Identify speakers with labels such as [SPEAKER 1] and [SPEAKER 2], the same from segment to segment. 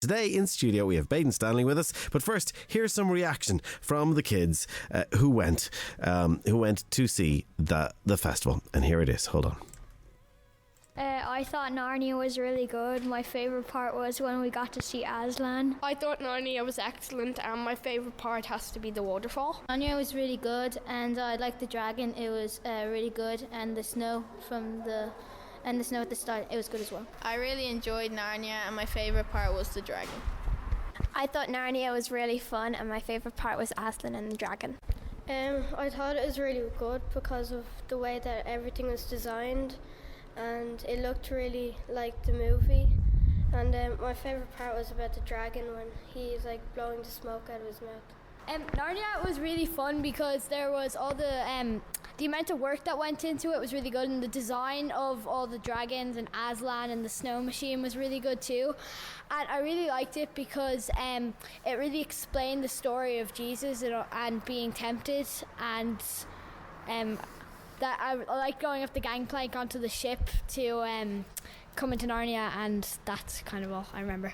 [SPEAKER 1] Today in studio we have Baden Stanley with us. But first, here's some reaction from the kids who went to see the festival. And here it is. Hold on.
[SPEAKER 2] I thought Narnia was really good. My favourite part was when we got to see Aslan.
[SPEAKER 3] I thought Narnia was excellent, and my favourite part has to be the waterfall.
[SPEAKER 4] Narnia was really good, and I liked the dragon. It was really good, and the snow at the start, it was good as well.
[SPEAKER 5] I really enjoyed Narnia, and my favourite part was the dragon.
[SPEAKER 2] I thought Narnia was really fun, and my favourite part was Aslan and the dragon.
[SPEAKER 6] I thought it was really good because of the way that everything was designed, and it looked really like the movie. And my favourite part was about the dragon when he's like blowing the smoke out of his mouth.
[SPEAKER 7] Narnia was really fun because there was all the amount of work that went into it was really good, and the design of all the dragons and Aslan and the snow machine was really good too. And I really liked it because it really explained the story of Jesus and being tempted, and that I like going up the gangplank onto the ship to come into Narnia, and that's kind of all I remember.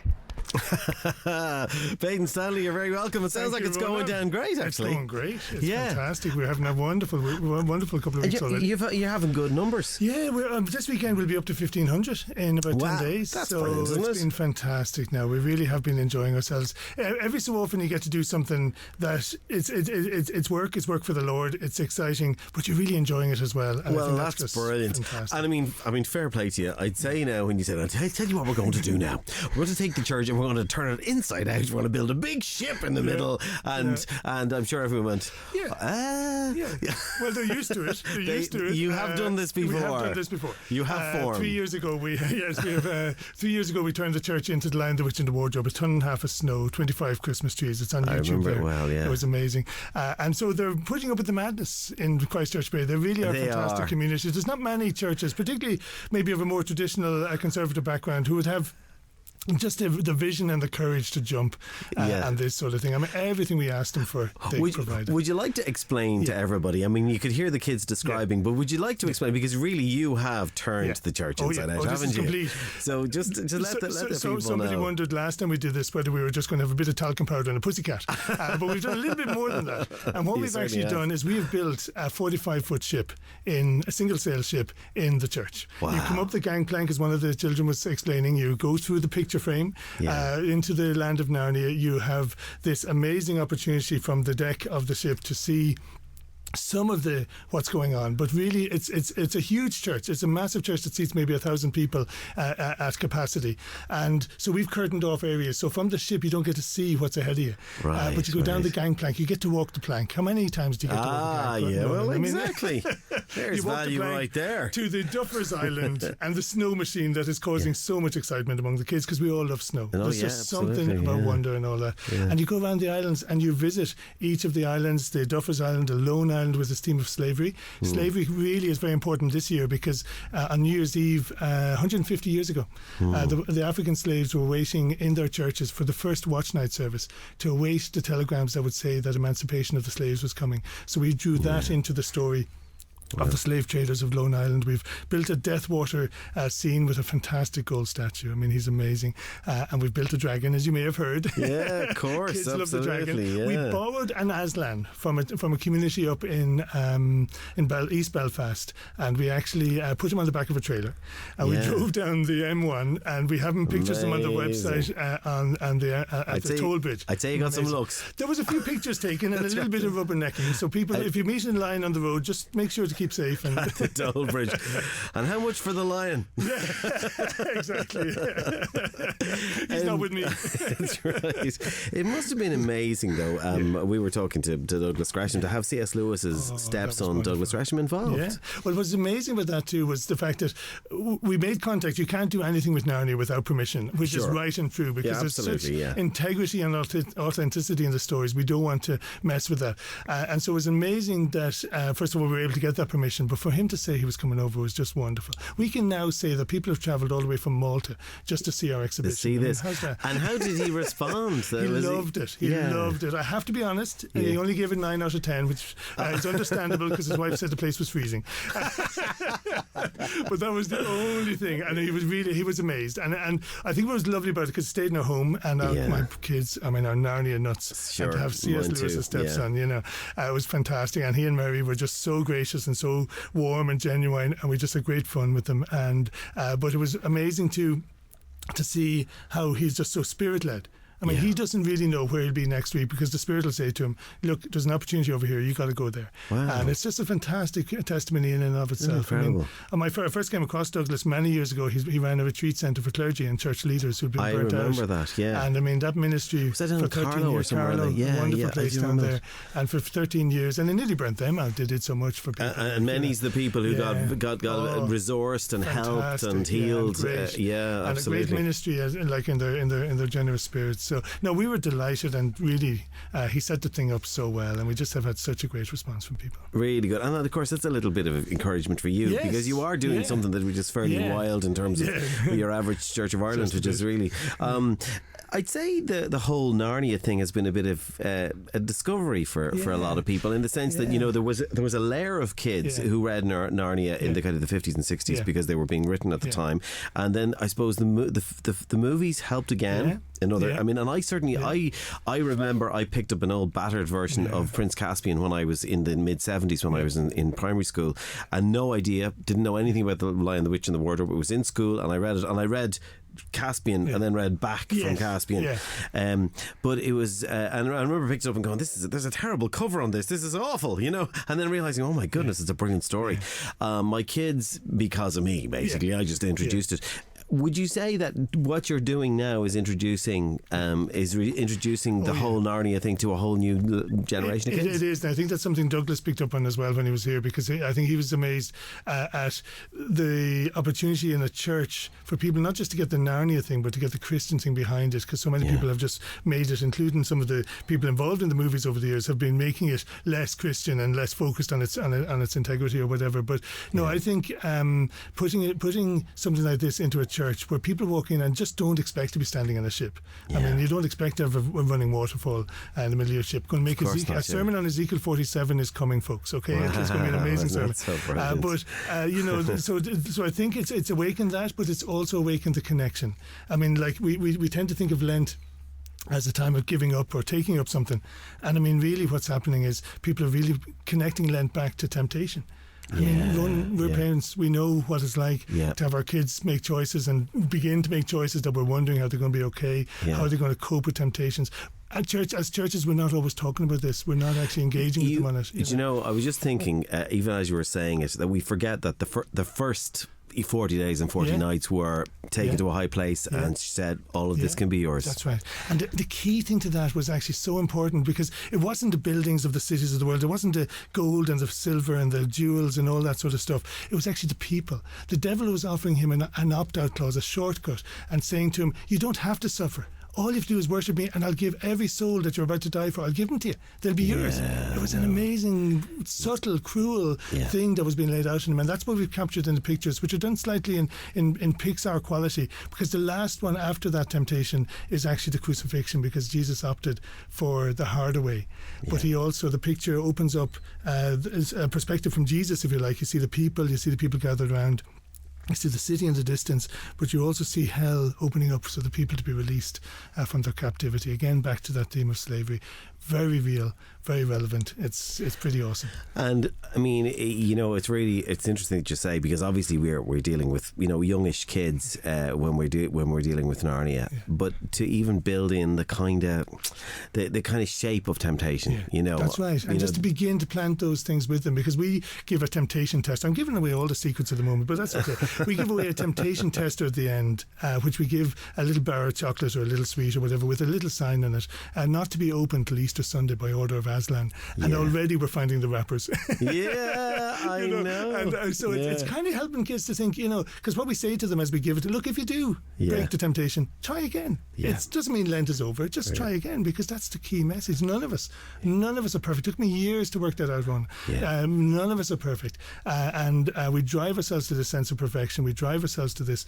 [SPEAKER 1] Baden Stanley, you're very welcome. It sounds like it's going down great, actually.
[SPEAKER 8] It's going great. It's fantastic. We're having a wonderful couple of weeks already.
[SPEAKER 1] You're having good numbers.
[SPEAKER 8] Yeah, this weekend we'll be up to 1,500 in about 10 days.
[SPEAKER 1] That's
[SPEAKER 8] so
[SPEAKER 1] brilliant, isn't it?
[SPEAKER 8] It's been fantastic now. We really have been enjoying ourselves. Every so often you get to do something that it's work for the Lord. It's exciting, but you're really enjoying it as well. And
[SPEAKER 1] well,
[SPEAKER 8] I think
[SPEAKER 1] that's brilliant.
[SPEAKER 8] Fantastic.
[SPEAKER 1] And I mean, fair play to you. I'd say now when you said, I'll tell you what we're going to do now. We're going to take the church and we're going to turn it inside out. We're going to build a big ship in the middle, and I'm sure everyone went, well,
[SPEAKER 8] they're used to it.
[SPEAKER 1] You have done this before.
[SPEAKER 8] We have done this before.
[SPEAKER 1] You have form.
[SPEAKER 8] 3 years ago, we have. 3 years ago, we turned the church into the Lion, the Witch, and the Wardrobe. 1.5 tons of snow, 25 Christmas trees. It's on YouTube.
[SPEAKER 1] I remember
[SPEAKER 8] there.
[SPEAKER 1] it well. Yeah,
[SPEAKER 8] it was amazing. And so they're putting up with the madness in Christchurch Bray. They really are fantastic communities. There's not many churches, particularly maybe of a more traditional conservative background, who would have just the vision and the courage to jump and this sort of thing. I mean, everything we asked them for, they provided.
[SPEAKER 1] Would you like to explain to everybody? I mean, you could hear the kids describing, but would you like to explain? Because really, you have turned the church inside out, haven't you?
[SPEAKER 8] Complete.
[SPEAKER 1] So just let the people know.
[SPEAKER 8] Somebody wondered last time we did this whether we were just going to have a bit of talcum powder and a pussycat. But we've done a little bit more than that. And what we've actually done is we have built a 45-foot ship, in a single-sail ship in the church.
[SPEAKER 1] Wow.
[SPEAKER 8] You come up the gangplank, as one of the children was explaining. You go through the picture frame into the land of Narnia. You have this amazing opportunity from the deck of the ship to see some of what's going on, but really it's a huge church. It's a massive church that seats maybe 1,000 people at capacity, and so we've curtained off areas, so from the ship you don't get to see what's ahead of you, but you go down the gangplank, you get to walk the plank. How many times do you get to walk the plank?
[SPEAKER 1] Exactly. There's value right there.
[SPEAKER 8] To the Duffers Island and the snow machine that is causing so much excitement among the kids, because we all love snow. There's just something about wonder and all that. And you go around the islands and you visit each of the islands, the Duffers Island, the Lone Island, with its theme of slavery. Slavery really is very important this year because on New Year's Eve 150 years ago the African slaves were waiting in their churches for the first watch night service to await the telegrams that would say that emancipation of the slaves was coming. So we drew that into the story of the slave traders of Lone Island. We've built a Deathwater scene with a fantastic gold statue. I mean, he's amazing. And we've built a dragon, as you may have heard.
[SPEAKER 1] Yeah, of course.
[SPEAKER 8] Kids
[SPEAKER 1] absolutely,
[SPEAKER 8] love the dragon.
[SPEAKER 1] Yeah.
[SPEAKER 8] We borrowed an Aslan from a community up in East Belfast, and we actually put him on the back of a trailer. And we drove down the M1, and we have pictures of him on the website at the toll bridge.
[SPEAKER 1] I'd say you got some looks.
[SPEAKER 8] There was a few pictures taken and a little bit of rubbernecking. So people, if you meet in line on the road, just make sure to keep safe. And
[SPEAKER 1] at the toll bridge. And how much for the lion?
[SPEAKER 8] Yeah, exactly. He's not with me.
[SPEAKER 1] That's right. It must have been amazing, though. We were talking to Douglas Gresham to have C.S. Lewis's stepson, Douglas Gresham, involved.
[SPEAKER 8] Yeah. Well, what was amazing about that too was the fact that we made contact. You can't do anything with Narnia without permission, which is right and true, because there's such integrity and authenticity in the stories. We don't want to mess with that. And so it was amazing that, first of all, we were able to get that permission, but for him to say he was coming over was just wonderful. We can now say that people have travelled all the way from Malta just to see our exhibition.
[SPEAKER 1] To see this.
[SPEAKER 8] How's that?
[SPEAKER 1] And how did he respond?
[SPEAKER 8] He loved it. He loved it. I have to be honest, he only gave it 9 out of 10, which is understandable because his wife said the place was freezing. But that was the only thing, and he was amazed. And I think what was lovely about it, because it stayed in our home, and my kids, our Narnia nuts, and to have C.S. Lewis as stepson, it was fantastic. And he and Mary were just so gracious and so warm and genuine, and we just had great fun with them. And but it was amazing to see how he's just so spirit-led. He doesn't really know where he'll be next week, because the Spirit will say to him, look, there's an opportunity over here, you got to go there.
[SPEAKER 1] Wow.
[SPEAKER 8] And it's just a fantastic testimony in and of itself.
[SPEAKER 1] Incredible.
[SPEAKER 8] I first came across Douglas many years ago. He ran a retreat centre for clergy and church leaders who'd been burnt out.
[SPEAKER 1] I remember that, yeah.
[SPEAKER 8] And that ministry
[SPEAKER 1] was that
[SPEAKER 8] for 13 years, Carlo, a wonderful place down there. And for 13 years, and it nearly burnt them out. They did so much for people.
[SPEAKER 1] And many's the people who got resourced and helped and healed.
[SPEAKER 8] And
[SPEAKER 1] absolutely.
[SPEAKER 8] And a great ministry, like in their generous spirit. So, no, we were delighted, and really he set the thing up so well, and we just have had such a great response from people.
[SPEAKER 1] Really good. And of course that's a little bit of encouragement for you, because you are doing something that was just fairly wild in terms of your average Church of Ireland, which is really I'd say the whole Narnia thing has been a bit of a discovery for a lot of people, in the sense that there was a layer of kids who read Narnia in the kind of the 50s and 60s because they were being written at the time, and then I suppose the movies helped again. I remember I picked up an old battered version of Prince Caspian when I was in the mid-70s, when I was in primary school, and didn't know anything about The Lion, the Witch and the Wardrobe. It was in school, and I read it, and I read Caspian and then read back from Caspian. But it was and I remember picking it up and going, there's a terrible cover on this is awful, and then realising, oh my goodness, it's a brilliant story. My kids, because of me, basically, I just introduced it. Would you say that what you're doing now is introducing the whole Narnia thing to a whole new generation of kids?
[SPEAKER 8] It is, and I think that's something Douglas picked up on as well when he was here, because I think he was amazed at the opportunity in a church for people not just to get the Narnia thing, but to get the Christian thing behind it, because so many people have just made it, including some of the people involved in the movies over the years, have been making it less Christian and less focused on its integrity or whatever. But no, I think putting something like this into a church where people walk in and just don't expect to be standing on a ship. You don't expect to have a running waterfall in the middle of your ship. Going to make a sermon on Ezekiel 47 is coming, folks. Okay, it's going to be an amazing sermon. So so I think it's awakened that, but it's also awakened the connection. We tend to think of Lent as a time of giving up or taking up something, and really what's happening is people are really connecting Lent back to temptation. We're parents, we know what it's like to have our kids make choices and begin to make choices that we're wondering how they're going to be okay, how they're going to cope with temptations. As churches, we're not always talking about this. We're not actually engaging with them on it.
[SPEAKER 1] I was just thinking, even as you were saying it, that we forget that the first 40 days and 40 nights were taken to a high place, and she said, all of this can be yours.
[SPEAKER 8] That's right. And the key thing to that was actually so important, because it wasn't the buildings of the cities of the world, it wasn't the gold and the silver and the jewels and all that sort of stuff. It was actually the people. The devil was offering him an opt-out clause, a shortcut, and saying to him, you don't have to suffer. All you have to do is worship me, and I'll give every soul that you're about to die for, I'll give them to you. They'll be yours. It was an amazing, subtle, cruel thing that was being laid out in him, and that's what we've captured in the pictures, which are done slightly in Pixar quality, because the last one after that temptation is actually the crucifixion, because Jesus opted for the harder way. But he also, the picture opens up a perspective from Jesus, if you like. You see the people gathered around. You see the city in the distance, but you also see hell opening up for the people to be released from their captivity. Again, back to that theme of slavery. Very real, very relevant. It's pretty awesome.
[SPEAKER 1] And I mean, it's interesting that you say, because obviously we're dealing with youngish kids when we're dealing with Narnia, but to even build in the kind of shape of temptation,
[SPEAKER 8] That's right. And just to begin to plant those things with them, because we give a temptation test. I'm giving away all the secrets at the moment, but that's okay. We give away a temptation tester at the end, which we give a little bar of chocolate or a little sweet or whatever with a little sign on it, not to be open till Easter Easter Sunday by order of Aslan, and already we're finding the wrappers.
[SPEAKER 1] Yeah, I know.
[SPEAKER 8] And so it's kind of helping kids to think, because what we say to them as we give it, look, if you do break the temptation, try again. It doesn't mean Lent is over. Just try again, because that's the key message. None of us are perfect. It took me years to work that out. None of us are perfect, and we drive ourselves to this sense of perfection. We drive ourselves to this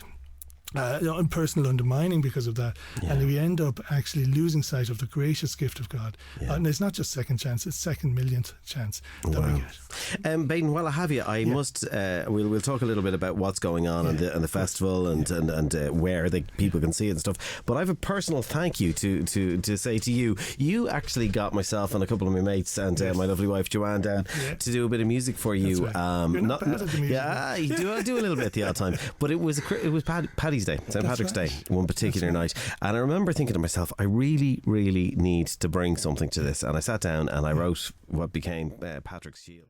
[SPEAKER 8] personal undermining because of that, and we end up actually losing sight of the gracious gift of God. And it's not just second chance; it's second millionth chance that we get.
[SPEAKER 1] Baden, while I have you, I must. We'll talk a little bit about what's going on and the festival and where people can see it and stuff. But I have a personal thank you to say to you. You actually got myself and a couple of my mates and my lovely wife Joanne down to do a bit of music for you.
[SPEAKER 8] Right. You're not bad at the music.
[SPEAKER 1] Yeah, I do a little bit at the odd time. But it was Paddy's Day, St. Patrick's Day, one particular night, and I remember thinking to myself, I really, really need to bring something to this, and I sat down and I wrote what became Patrick's Shield.